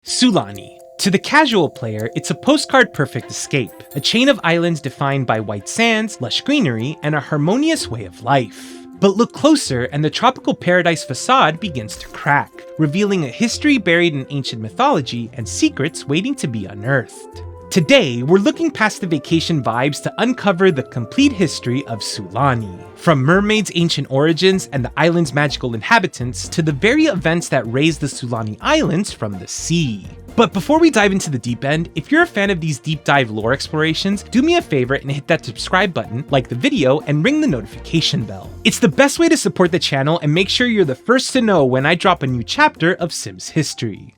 Sulani. To the casual player, it's a postcard-perfect escape, a chain of islands defined by white sands, lush greenery, and a harmonious way of life. But look closer and the tropical paradise facade begins to crack, revealing a history buried in ancient mythology and secrets waiting to be unearthed. Today, we're looking past the vacation vibes to uncover the complete history of Sulani. From Mermaid's ancient origins and the island's magical inhabitants to the very events that raised the Sulani Islands from the sea. But before we dive into the deep end, if you're a fan of these deep dive lore explorations, do me a favor and hit that subscribe button, like the video, and ring the notification bell. It's the best way to support the channel and make sure you're the first to know when I drop a new chapter of Sims history.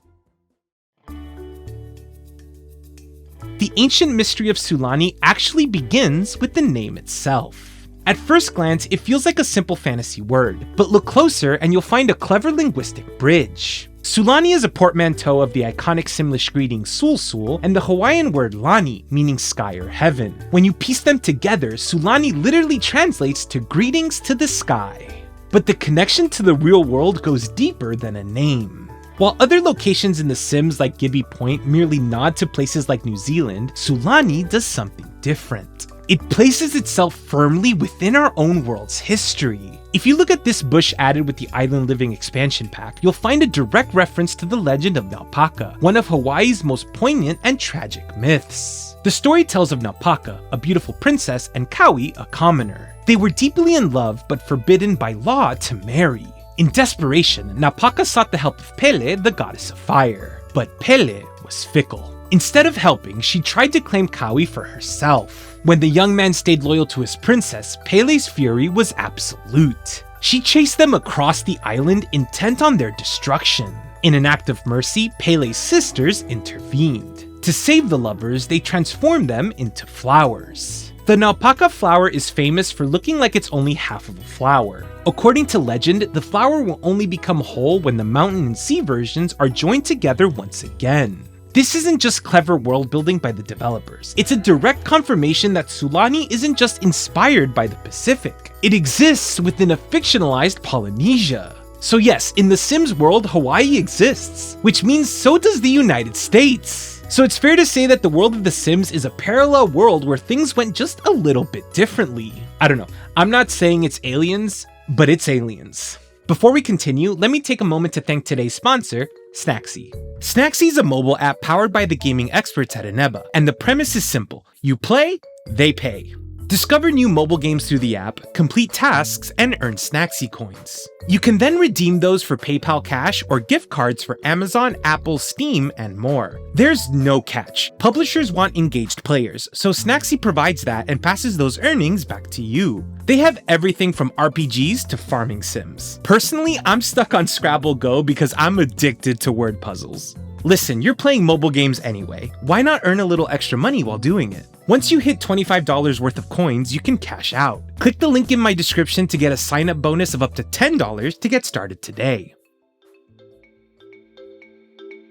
The ancient mystery of Sulani actually begins with the name itself. At first glance, it feels like a simple fantasy word, but look closer and you'll find a clever linguistic bridge. Sulani is a portmanteau of the iconic Simlish greeting Sul Sul and the Hawaiian word Lani, meaning sky or heaven. When you piece them together, Sulani literally translates to greetings to the sky. But the connection to the real world goes deeper than a name. While other locations in The Sims like Gibby Point merely nod to places like New Zealand, Sulani does something different. It places itself firmly within our own world's history. If you look at this bush added with the Island Living expansion pack, you'll find a direct reference to the Legend of Naupaka, one of Hawaii's most poignant and tragic myths. The story tells of Naupaka, a beautiful princess, and Kaui, a commoner. They were deeply in love but forbidden by law to marry. In desperation, Naupaka sought the help of Pele, the goddess of fire. But Pele was fickle. Instead of helping, she tried to claim Kaui for herself. When the young man stayed loyal to his princess, Pele's fury was absolute. She chased them across the island, intent on their destruction. In an act of mercy, Pele's sisters intervened. To save the lovers, they transformed them into flowers. The Naupaka flower is famous for looking like it's only half of a flower. According to legend, the flower will only become whole when the mountain and sea versions are joined together once again. This isn't just clever world building by the developers, it's a direct confirmation that Sulani isn't just inspired by the Pacific. It exists within a fictionalized Polynesia. So yes, in the Sims world, Hawaii exists, which means so does the United States. So it's fair to say that the world of The Sims is a parallel world where things went just a little bit differently. I don't know, I'm not saying it's aliens, but it's aliens. Before we continue, let me take a moment to thank today's sponsor, Snacksy. Snacksy is a mobile app powered by the gaming experts at Eneba, and the premise is simple. You play, they pay. Discover new mobile games through the app, complete tasks, and earn Snacksy coins. You can then redeem those for PayPal Cash or gift cards for Amazon, Apple, Steam, and more. There's no catch. Publishers want engaged players, so Snacksy provides that and passes those earnings back to you. They have everything from RPGs to farming sims. Personally, I'm stuck on Scrabble Go because I'm addicted to word puzzles. Listen, you're playing mobile games anyway. Why not earn a little extra money while doing it? Once you hit $25 worth of coins, you can cash out. Click the link in my description to get a sign-up bonus of up to $10 to get started today.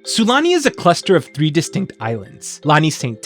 Sulani is a cluster of 3 distinct islands: Lani St,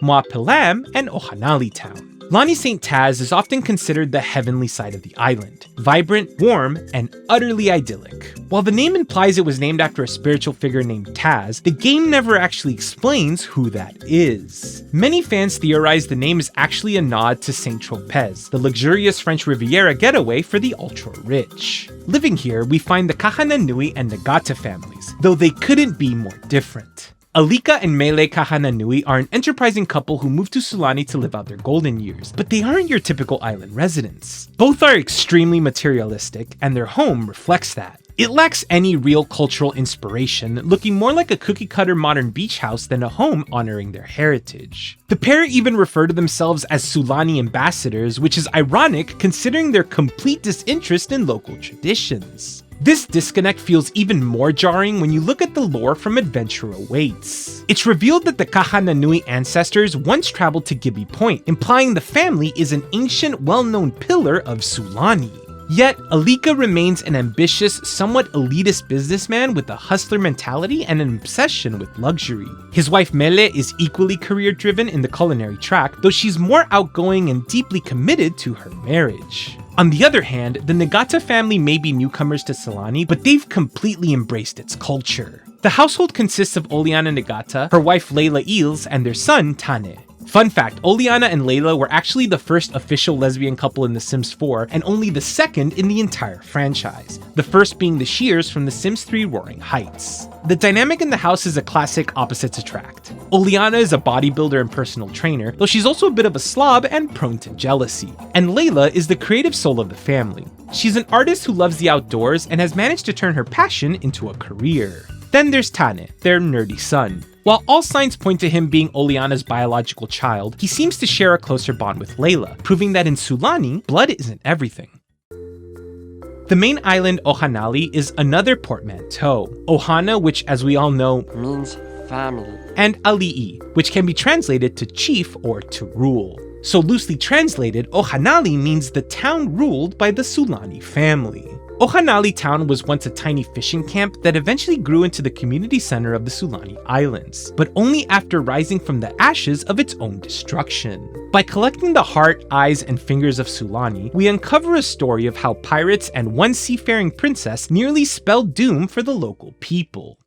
Mua Pel'Am, and Ohan'Ali Town. Lani St is often considered the heavenly side of the island, vibrant, warm, and utterly idyllic. While the name implies it was named after a spiritual figure named Taz, the game never actually explains who that is. Many fans theorize the name is actually a nod to Saint Tropez, the luxurious French Riviera getaway for the ultra-rich. Living here, we find the Kahananui and Ngata families, though they couldn't be more different. Alika and Mele Kahananui are an enterprising couple who moved to Sulani to live out their golden years, but they aren't your typical island residents. Both are extremely materialistic, and their home reflects that. It lacks any real cultural inspiration, looking more like a cookie-cutter modern beach house than a home honoring their heritage. The pair even refer to themselves as Sulani ambassadors, which is ironic considering their complete disinterest in local traditions. This disconnect feels even more jarring when you look at the lore from Adventure Awaits. It's revealed that the Kahananui ancestors once traveled to Gibby Point, implying the family is an ancient, well-known pillar of Sulani. Yet, Alika remains an ambitious, somewhat elitist businessman with a hustler mentality and an obsession with luxury. His wife Mele is equally career-driven in the culinary track, though she's more outgoing and deeply committed to her marriage. On the other hand, the Ngata family may be newcomers to Sulani, but they've completely embraced its culture. The household consists of Oliana Ngata, her wife Layla Eels, and their son Tane. Fun fact, Oliana and Layla were actually the first official lesbian couple in The Sims 4, and only the second in the entire franchise, the first being the Shears from The Sims 3 Roaring Heights. The dynamic in the house is a classic opposites attract. Oliana is a bodybuilder and personal trainer, though she's also a bit of a slob and prone to jealousy. And Layla is the creative soul of the family. She's an artist who loves the outdoors and has managed to turn her passion into a career. Then there's Tane, their nerdy son. While all signs point to him being Oliana's biological child, he seems to share a closer bond with Layla, proving that in Sulani, blood isn't everything. The main island, Ohan'Ali, is another portmanteau. Ohana, which as we all know means family, and Ali'i, which can be translated to chief or to rule. So loosely translated, Ohan'Ali means the town ruled by the Sulani family. Ohan'Ali Town was once a tiny fishing camp that eventually grew into the community center of the Sulani Islands, but only after rising from the ashes of its own destruction. By collecting the heart, eyes, and fingers of Sulani, we uncover a story of how pirates and one seafaring princess nearly spelled doom for the local people.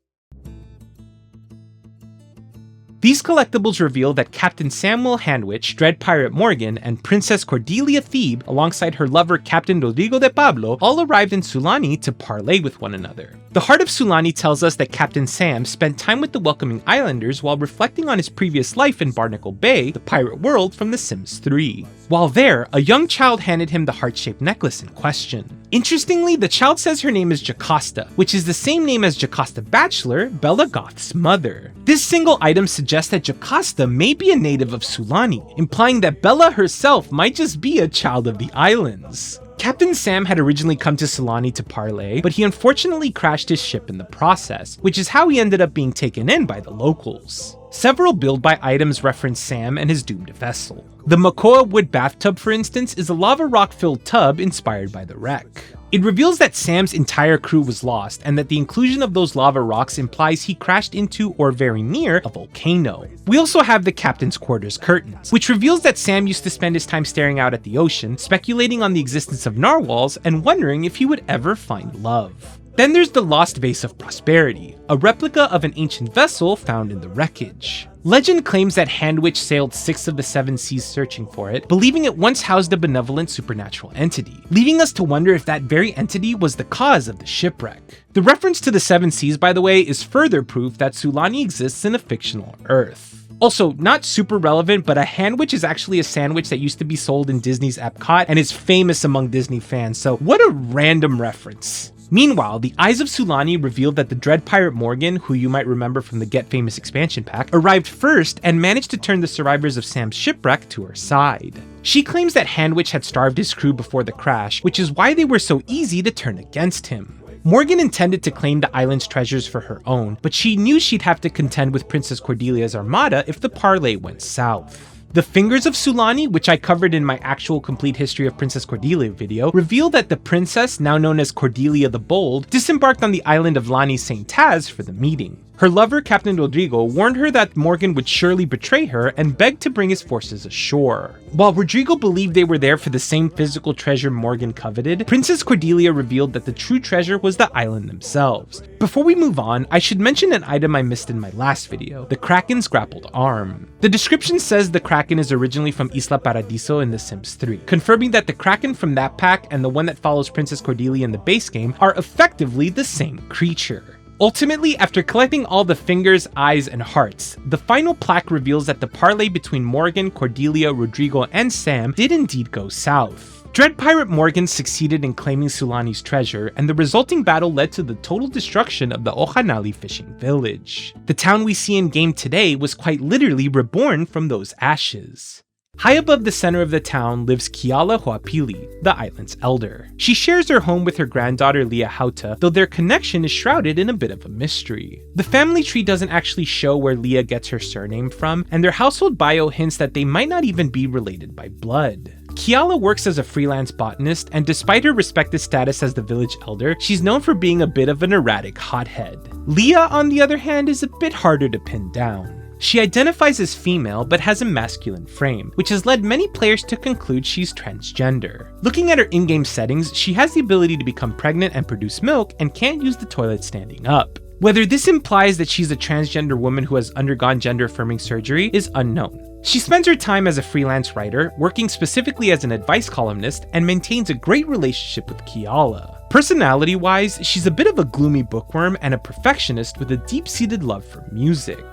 These collectibles reveal that Captain Samuel Handwich, Dread Pirate Morgan, and Princess Cordelia Thebe, alongside her lover Captain Rodrigo de Pablo, all arrived in Sulani to parley with one another. The Heart of Sulani tells us that Captain Sam spent time with the welcoming islanders while reflecting on his previous life in Barnacle Bay, the pirate world from The Sims 3. While there, a young child handed him the heart-shaped necklace in question. Interestingly, the child says her name is Jocasta, which is the same name as Jocasta Bachelor, Bella Goth's mother. This single item suggests that Jocasta may be a native of Sulani, implying that Bella herself might just be a child of the islands. Captain Sam had originally come to Sulani to parley, but he unfortunately crashed his ship in the process, which is how he ended up being taken in by the locals. Several build-by items reference Sam and his doomed vessel. The Makoa wood bathtub, for instance, is a lava rock-filled tub inspired by the wreck. It reveals that Sam's entire crew was lost, and that the inclusion of those lava rocks implies he crashed into or very near a volcano. We also have the captain's quarters curtains, which reveals that Sam used to spend his time staring out at the ocean, speculating on the existence of narwhals and wondering if he would ever find love. Then there's the Lost Vase of Prosperity, a replica of an ancient vessel found in the wreckage. Legend claims that Handwich sailed 6 of the 7 seas searching for it, believing it once housed a benevolent supernatural entity, leaving us to wonder if that very entity was the cause of the shipwreck. The reference to the 7 seas, by the way, is further proof that Sulani exists in a fictional Earth. Also, not super relevant, but a handwich is actually a sandwich that used to be sold in Disney's Epcot and is famous among Disney fans, so what a random reference. Meanwhile, the Eyes of Sulani revealed that the Dread Pirate Morgan, who you might remember from the Get Famous expansion pack, arrived first and managed to turn the survivors of Sam's shipwreck to her side. She claims that Handwich had starved his crew before the crash, which is why they were so easy to turn against him. Morgan intended to claim the island's treasures for her own, but she knew she'd have to contend with Princess Cordelia's armada if the parley went south. The Fingers of Sulani, which I covered in my actual complete history of Princess Cordelia video, reveal that the princess, now known as Cordelia the Bold, disembarked on the island of Lani St for the meeting. Her lover, Captain Rodrigo, warned her that Morgan would surely betray her and begged to bring his forces ashore. While Rodrigo believed they were there for the same physical treasure Morgan coveted, Princess Cordelia revealed that the true treasure was the island themselves. Before we move on, I should mention an item I missed in my last video, the Kraken's grappled arm. The description says the Kraken is originally from Isla Paradiso in The Sims 3, confirming that the Kraken from that pack and the one that follows Princess Cordelia in the base game are effectively the same creature. Ultimately, after collecting all the fingers, eyes, and hearts, the final plaque reveals that the parley between Morgan, Cordelia, Rodrigo, and Sam did indeed go south. Dread Pirate Morgan succeeded in claiming Sulani's treasure, and the resulting battle led to the total destruction of the Ohan'Ali fishing village. The town we see in game today was quite literally reborn from those ashes. High above the center of the town lives Kealoha Hoapili, the island's elder. She shares her home with her granddaughter Leah Hauta, though their connection is shrouded in a bit of a mystery. The family tree doesn't actually show where Leah gets her surname from, and their household bio hints that they might not even be related by blood. Kealoha works as a freelance botanist, and despite her respected status as the village elder, she's known for being a bit of an erratic hothead. Leah, on the other hand, is a bit harder to pin down. She identifies as female but has a masculine frame, which has led many players to conclude she's transgender. Looking at her in-game settings, she has the ability to become pregnant and produce milk and can't use the toilet standing up. Whether this implies that she's a transgender woman who has undergone gender-affirming surgery is unknown. She spends her time as a freelance writer, working specifically as an advice columnist, and maintains a great relationship with Kealoha. Personality-wise, she's a bit of a gloomy bookworm and a perfectionist with a deep-seated love for music.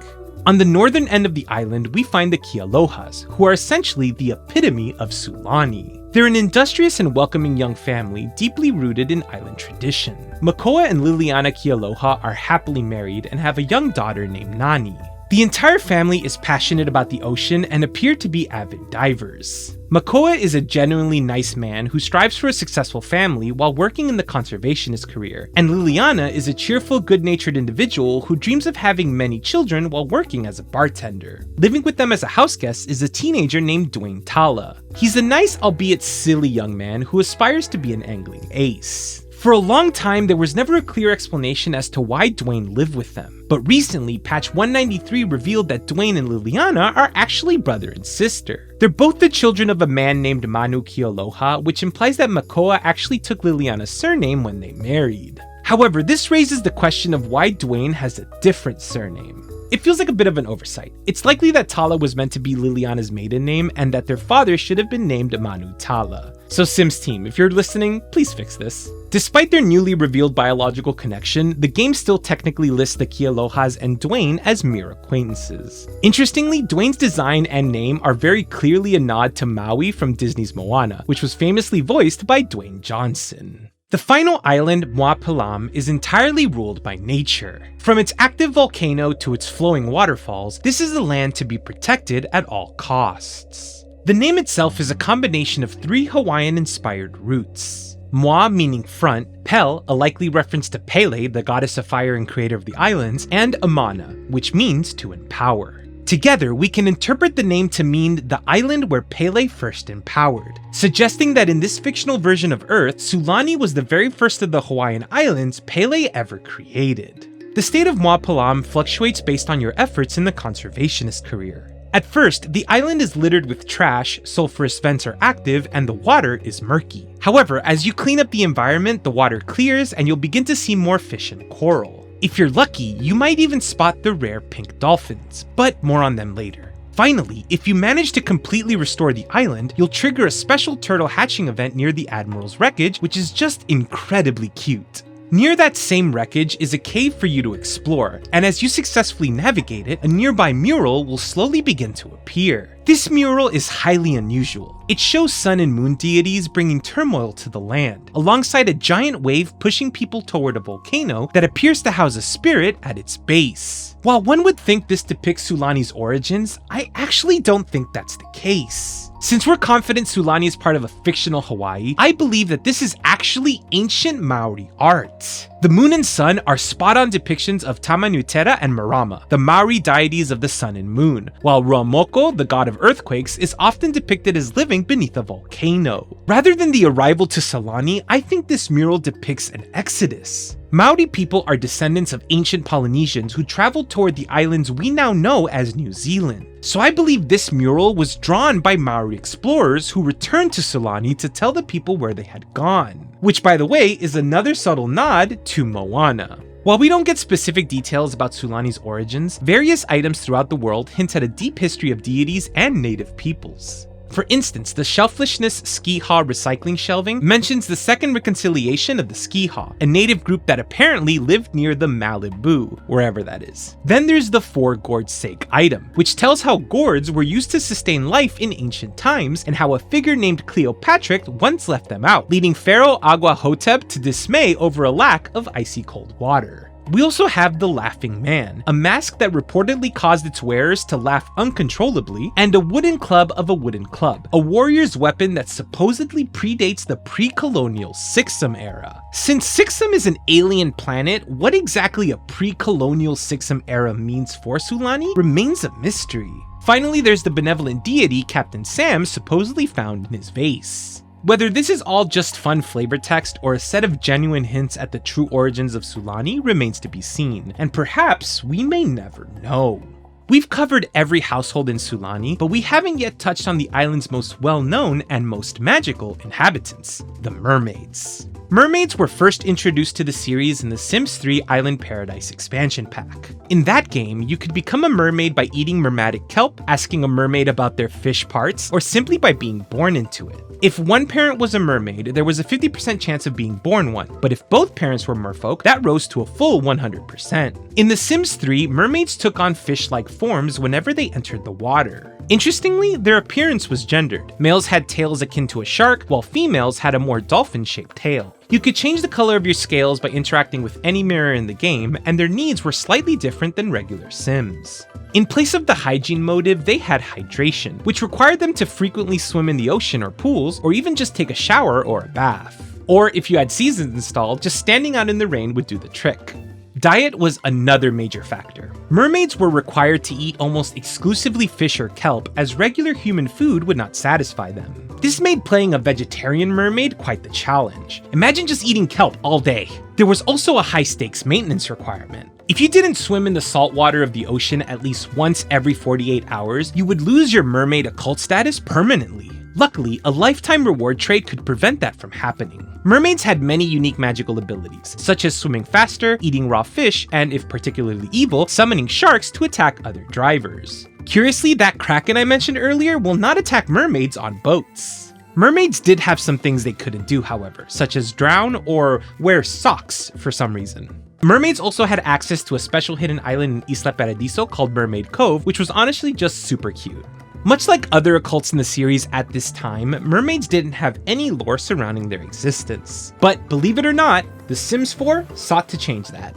On the northern end of the island, we find the Kealohas, who are essentially the epitome of Sulani. They're an industrious and welcoming young family deeply rooted in island tradition. Makoa and Liliana Kealoha are happily married and have a young daughter named Nani. The entire family is passionate about the ocean and appear to be avid divers. Makoa is a genuinely nice man who strives for a successful family while working in the conservationist career, and Liliana is a cheerful, good-natured individual who dreams of having many children while working as a bartender. Living with them as a house guest is a teenager named Dwayne Tala. He's a nice, albeit silly young man who aspires to be an angling ace. For a long time, there was never a clear explanation as to why Dwayne lived with them, but recently, patch 193 revealed that Dwayne and Liliana are actually brother and sister. They're both the children of a man named Manu Kealoha, which implies that Makoa actually took Liliana's surname when they married. However, this raises the question of why Dwayne has a different surname. It feels like a bit of an oversight. It's likely that Tala was meant to be Liliana's maiden name and that their father should have been named Manu Tala. So Sims team, if you're listening, please fix this. Despite their newly revealed biological connection, the game still technically lists the Kealohas and Dwayne as mere acquaintances. Interestingly, Dwayne's design and name are very clearly a nod to Maui from Disney's Moana, which was famously voiced by Dwayne Johnson. The final island, Mua Pel'Am, is entirely ruled by nature. From its active volcano to its flowing waterfalls, this is a land to be protected at all costs. The name itself is a combination of three Hawaiian-inspired roots. Mua meaning front, Pel, a likely reference to Pele, the goddess of fire and creator of the islands, and Amana, which means to empower. Together, we can interpret the name to mean the island where Pele first empowered, suggesting that in this fictional version of Earth, Sulani was the very first of the Hawaiian islands Pele ever created. The state of Mua Pel'Am fluctuates based on your efforts in the conservationist career. At first, the island is littered with trash, sulfurous vents are active, and the water is murky. However, as you clean up the environment, the water clears and you'll begin to see more fish and coral. If you're lucky, you might even spot the rare pink dolphins, but more on them later. Finally, if you manage to completely restore the island, you'll trigger a special turtle hatching event near the Admiral's wreckage, which is just incredibly cute. Near that same wreckage is a cave for you to explore, and as you successfully navigate it, a nearby mural will slowly begin to appear. This mural is highly unusual. It shows sun and moon deities bringing turmoil to the land, alongside a giant wave pushing people toward a volcano that appears to house a spirit at its base. While one would think this depicts Sulani's origins, I actually don't think that's the case. Since we're confident Sulani is part of a fictional Hawaii, I believe that this is actually ancient Maori art. The moon and sun are spot-on depictions of Tamanutera and Marama, the Maori deities of the sun and moon, while Ruamoko, the god of earthquakes, is often depicted as living beneath a volcano. Rather than the arrival to Sulani, I think this mural depicts an exodus. Maori people are descendants of ancient Polynesians who traveled toward the islands we now know as New Zealand. So I believe this mural was drawn by Maori explorers who returned to Sulani to tell the people where they had gone. Which, by the way, is another subtle nod to Moana. While we don't get specific details about Sulani's origins, various items throughout the world hint at a deep history of deities and native peoples. For instance, the Shelfishness Skiha recycling shelving mentions the second reconciliation of the Skiha, a native group that apparently lived near the Malibu, wherever that is. Then there's the 4 gourds sake item, which tells how gourds were used to sustain life in ancient times and how a figure named Cleopatra once left them out, leading Pharaoh Agua Hotep to dismay over a lack of icy cold water. We also have the Laughing Man, a mask that reportedly caused its wearers to laugh uncontrollably, and a wooden club of a wooden club, a warrior's weapon that supposedly predates the pre-colonial Sixum era. Since Sixum is an alien planet, what exactly a pre-colonial Sixum era means for Sulani remains a mystery. Finally, there's the benevolent deity Captain Sam supposedly found in his vase. Whether this is all just fun flavor text or a set of genuine hints at the true origins of Sulani remains to be seen, and perhaps we may never know. We've covered every household in Sulani, but we haven't yet touched on the island's most well-known and most magical inhabitants, the mermaids. Mermaids were first introduced to the series in the Sims 3 Island Paradise expansion pack. In that game, you could become a mermaid by eating mermatic kelp, asking a mermaid about their fish parts, or simply by being born into it. If one parent was a mermaid, there was a 50% chance of being born one, but if both parents were merfolk, that rose to a full 100%. In The Sims 3, mermaids took on fish-like forms whenever they entered the water. Interestingly, their appearance was gendered. Males had tails akin to a shark, while females had a more dolphin-shaped tail. You could change the color of your scales by interacting with any mirror in the game, and their needs were slightly different than regular Sims. In place of the hygiene motive, they had hydration, which required them to frequently swim in the ocean or pools, or even just take a shower or a bath. Or if you had seasons installed, just standing out in the rain would do the trick. Diet was another major factor. Mermaids were required to eat almost exclusively fish or kelp, as regular human food would not satisfy them. This made playing a vegetarian mermaid quite the challenge. Imagine just eating kelp all day. There was also a high-stakes maintenance requirement. If you didn't swim in the salt water of the ocean at least once every 48 hours, you would lose your mermaid occult status permanently. Luckily, a lifetime reward trade could prevent that from happening. Mermaids had many unique magical abilities, such as swimming faster, eating raw fish, and if particularly evil, summoning sharks to attack other drivers. Curiously, that kraken I mentioned earlier will not attack mermaids on boats. Mermaids did have some things they couldn't do, however, such as drown or wear socks for some reason. Mermaids also had access to a special hidden island in Isla Paradiso called Mermaid Cove, which was honestly just super cute. Much like other occults in the series at this time, mermaids didn't have any lore surrounding their existence. But believe it or not, The Sims 4 sought to change that.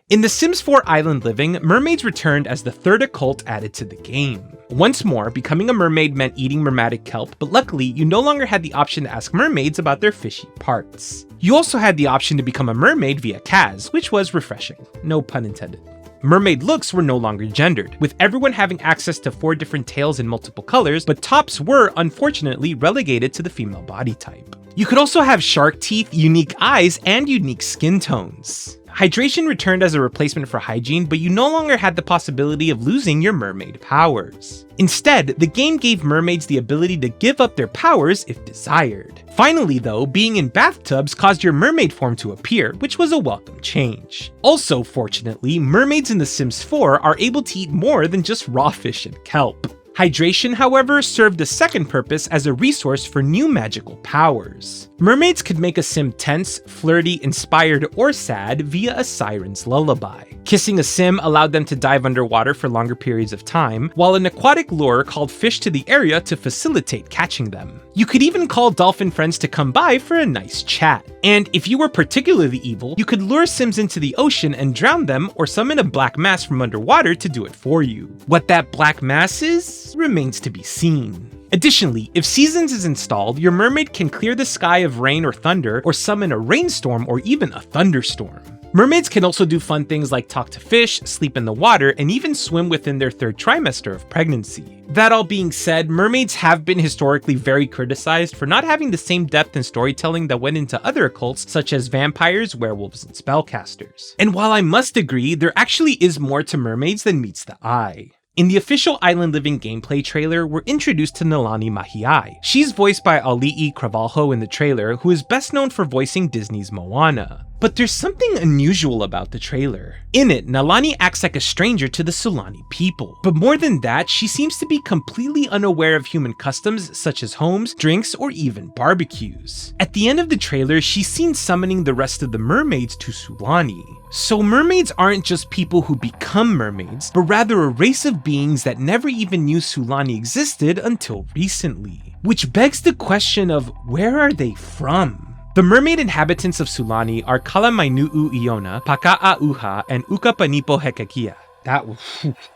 In The Sims 4 Island Living, mermaids returned as the third occult added to the game. Once more, becoming a mermaid meant eating mermatic kelp, but luckily, you no longer had the option to ask mermaids about their fishy parts. You also had the option to become a mermaid via Kaz, which was refreshing. No pun intended. Mermaid looks were no longer gendered, with everyone having access to 4 different tails in multiple colors, but tops were unfortunately relegated to the female body type. You could also have shark teeth, unique eyes, and unique skin tones. Hydration returned as a replacement for hygiene, but you no longer had the possibility of losing your mermaid powers. Instead, the game gave mermaids the ability to give up their powers if desired. Finally though, being in bathtubs caused your mermaid form to appear, which was a welcome change. Also, fortunately, mermaids in The Sims 4 are able to eat more than just raw fish and kelp. Hydration, however, served a second purpose as a resource for new magical powers. Mermaids could make a sim tense, flirty, inspired, or sad via a siren's lullaby. Kissing a sim allowed them to dive underwater for longer periods of time, while an aquatic lure called fish to the area to facilitate catching them. You could even call dolphin friends to come by for a nice chat. And if you were particularly evil, you could lure sims into the ocean and drown them, or summon a black mass from underwater to do it for you. What that black mass is remains to be seen. Additionally, if Seasons is installed, your mermaid can clear the sky of rain or thunder, or summon a rainstorm or even a thunderstorm. Mermaids can also do fun things like talk to fish, sleep in the water, and even swim within their 3rd trimester of pregnancy. That all being said, mermaids have been historically very criticized for not having the same depth and storytelling that went into other occults such as vampires, werewolves, and spellcasters. And while I must agree, there actually is more to mermaids than meets the eye. In the official Island Living gameplay trailer, we're introduced to Nalani Mahi'ai. She's voiced by Ali'i Cravalho in the trailer, who is best known for voicing Disney's Moana. But there's something unusual about the trailer. In it, Nalani acts like a stranger to the Sulani people. But more than that, she seems to be completely unaware of human customs such as homes, drinks, or even barbecues. At the end of the trailer, she's seen summoning the rest of the mermaids to Sulani. So mermaids aren't just people who become mermaids, but rather a race of beings that never even knew Sulani existed until recently. Which begs the question of, where are they from? The mermaid inhabitants of Sulani are Kalamainuu Iona, Paka'auha, and Ukapanipo Hekakia.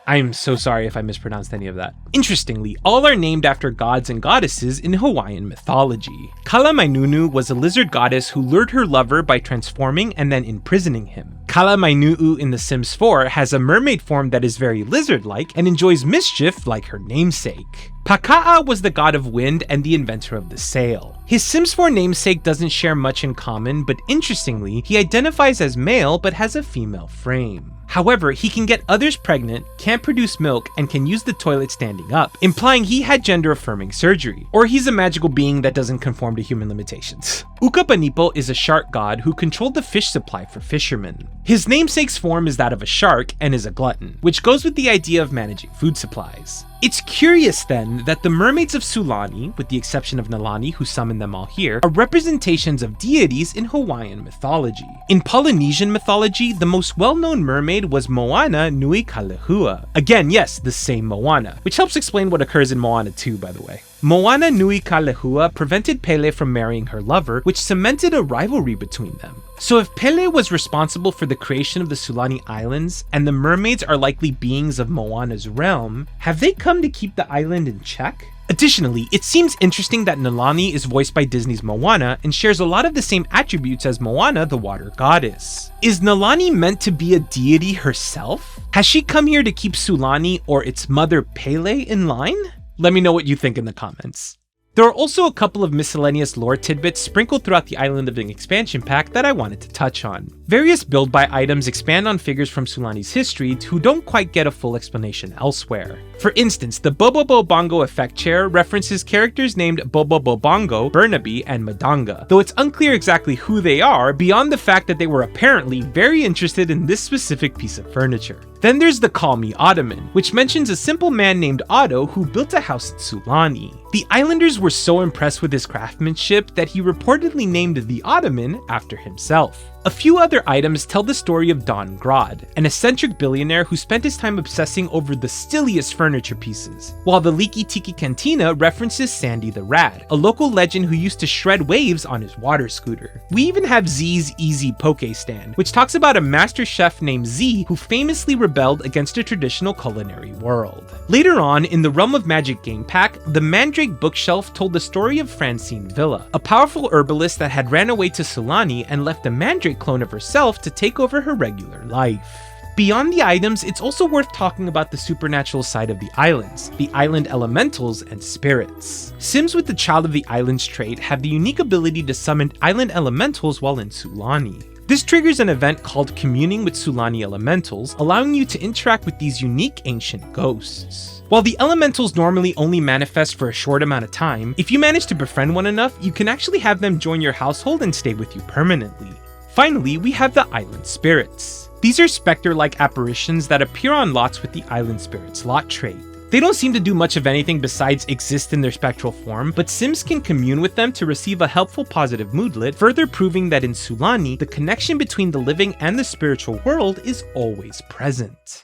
I'm so sorry if I mispronounced any of that. Interestingly, all are named after gods and goddesses in Hawaiian mythology. Kalamainunu was a lizard goddess who lured her lover by transforming and then imprisoning him. Kalamainuu in The Sims 4 has a mermaid form that is very lizard-like and enjoys mischief like her namesake. Paka'a was the god of wind and the inventor of the sail. His Sims 4 namesake doesn't share much in common, but interestingly, he identifies as male but has a female frame. However, he can get others pregnant, can't produce milk, and can use the toilet standing up, implying he had gender-affirming surgery, or he's a magical being that doesn't conform to human limitations. Ukapanipo is a shark god who controlled the fish supply for fishermen. His namesake's form is that of a shark and is a glutton, which goes with the idea of managing food supplies. It's curious then that the Mermaids of Sulani, with the exception of Nalani who summoned them all here, are representations of deities in Hawaiian mythology. In Polynesian mythology, the most well-known mermaid was Moana Nui Kalehua. Again, yes, the same Moana, which helps explain what occurs in Moana 2, by the way. Moana Nui Kalehua prevented Pele from marrying her lover, which cemented a rivalry between them. So if Pele was responsible for the creation of the Sulani Islands, and the mermaids are likely beings of Moana's realm, have they come to keep the island in check? Additionally, it seems interesting that Nalani is voiced by Disney's Moana and shares a lot of the same attributes as Moana, the water goddess. Is Nalani meant to be a deity herself? Has she come here to keep Sulani or its mother Pele in line? Let me know what you think in the comments. There are also a couple of miscellaneous lore tidbits sprinkled throughout the Island Living expansion pack that I wanted to touch on. Various build-by items expand on figures from Sulani's history who don't quite get a full explanation elsewhere. For instance, the Bobobo Bongo effect chair references characters named Bobobo Bongo, Burnaby, and Madanga, though it's unclear exactly who they are beyond the fact that they were apparently very interested in this specific piece of furniture. Then there's the Call Me Ottoman, which mentions a simple man named Otto who built a house at Sulani. The islanders were so impressed with his craftsmanship that he reportedly named the Ottoman after himself. A few other items tell the story of Don Grod, an eccentric billionaire who spent his time obsessing over the stilliest furniture pieces, while the Leaky Tiki Cantina references Sandy the Rat, a local legend who used to shred waves on his water scooter. We even have Z's Easy Poke Stand, which talks about a master chef named Z who famously rebelled against a traditional culinary world. Later on, in the Realm of Magic game pack, the Mandrake bookshelf told the story of Francine Villa, a powerful herbalist that had ran away to Sulani and left a Mandrake clone of herself to take over her regular life. Beyond the items, it's also worth talking about the supernatural side of the islands, the island elementals and spirits. Sims with the Child of the Islands trait have the unique ability to summon island elementals while in Sulani. This triggers an event called Communing with Sulani Elementals, allowing you to interact with these unique ancient ghosts. While the elementals normally only manifest for a short amount of time, if you manage to befriend one enough, you can actually have them join your household and stay with you permanently. Finally, we have the island spirits. These are spectre-like apparitions that appear on lots with the island spirits lot trait. They don't seem to do much of anything besides exist in their spectral form, but Sims can commune with them to receive a helpful positive moodlet, further proving that in Sulani, the connection between the living and the spiritual world is always present.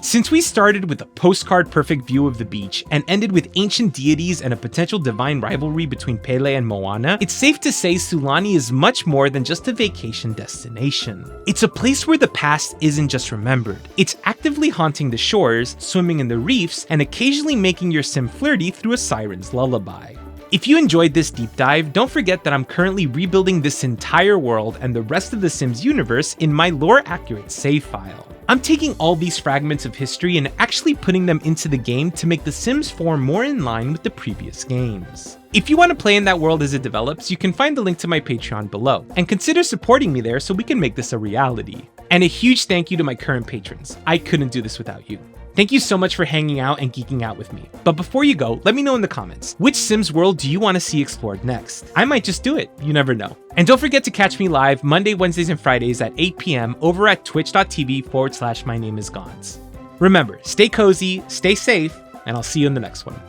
Since we started with a postcard perfect view of the beach and ended with ancient deities and a potential divine rivalry between Pele and Moana, it's safe to say Sulani is much more than just a vacation destination. It's a place where the past isn't just remembered. It's actively haunting the shores, swimming in the reefs, and occasionally making your sim flirty through a siren's lullaby. If you enjoyed this deep dive, don't forget that I'm currently rebuilding this entire world and the rest of the Sims universe in my lore-accurate save file. I'm taking all these fragments of history and actually putting them into the game to make The Sims 4 more in line with the previous games. If you want to play in that world as it develops, you can find the link to my Patreon below, and consider supporting me there so we can make this a reality. And a huge thank you to my current patrons. I couldn't do this without you. Thank you so much for hanging out and geeking out with me. But before you go, let me know in the comments, which Sims world do you want to see explored next? I might just do it, you never know. And don't forget to catch me live Monday, Wednesdays, and Fridays at 8 p.m. over at twitch.tv/mynameisgonz. Remember, stay cozy, stay safe, and I'll see you in the next one.